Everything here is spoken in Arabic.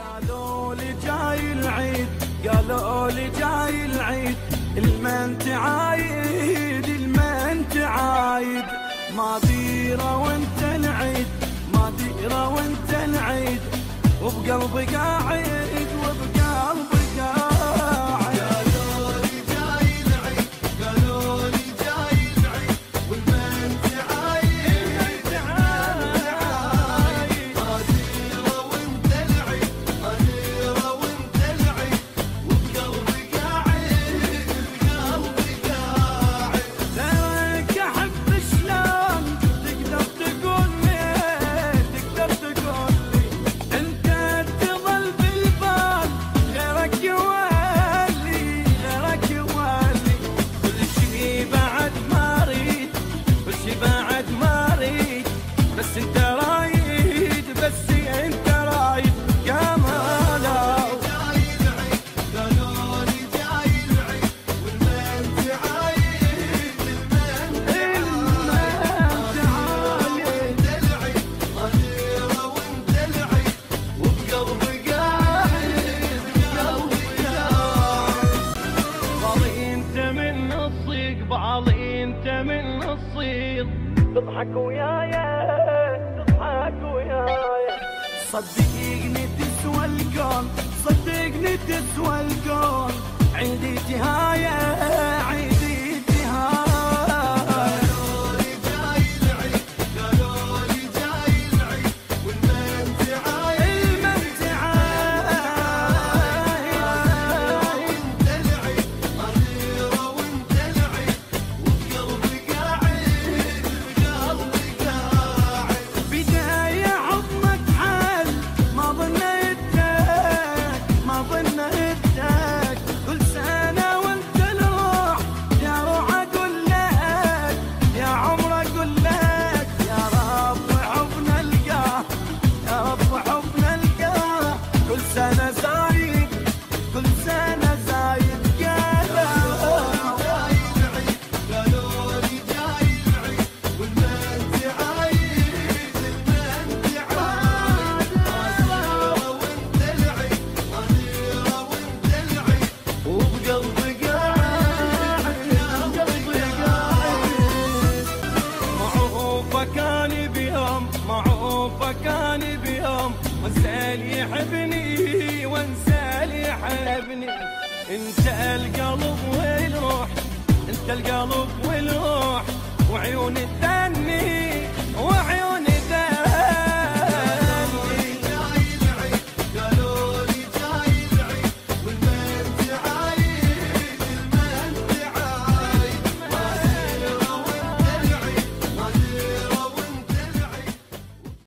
قالوا لي جاي العيد، قالوا لي جاي العيد، المن تعايد المن تعايد، ما ديره وانت العيد، ما ديره وانت العيد، وبقلبي قاعد وبقلبي قاعد. قالوا لي جاي العيد، قالوا لي جاي العيد، والمن تعايد ما ديره وانت العيد، ما ديره وانت العيد، وبقلبي قاعد بقلبي قاعد. تراك احب شلون تقدر تقول لي، تقدر تقول لي انت تظل بالبال، غيرك يولي، غيرك يولي، كل شي بعد ما اريد، كل شي بعد ما اريد، بس انت رايد، بس انت رايد يا مالا. جاي العيد، قالوا لي جاي العيد، والمن تعايد المن تعايد انت العيد، ما ديره وانت العيد، وبقلبي قاعد بقلبي قاعد. بعضي انت من الصيق، بعضي انت من الصيق، تضحك ويايا، تضحك ويايا، صدقني تسوى الكون، صدقني تسوى الكون، عندي تهاية، عندي تهاية. قالوا لي جاي العيد، قالوا لي جاي العيد، والمن تعايد المن تعايد وانت العيد، ما ديره وانت العيد، وبقلبي قاعد بقلبي قاعد. بداية حضنك حل، ما ظنيتك، ما ظنيتك، كل سنة وانت الروح، يا روح اقول لك، يا عمر اقول لك، يا رب حبنا القاه، يا رب حبنا القاه، كل سنة زايد، كل سنة زايد قالوا. جاي العيد، قالوا لي جاي العيد، والمن تعايد المن تعايد، ما ديره وانت العيد، ما ديره وانت العيد، وبقلبي قاعد بقلبي قاعد. معروفة كان بيوم، معروفة كان بيوم، وانسى يحبني، وانسى يحبني، انت القلب والروح، انت القلب والروح، وعيون الثاني، وعيون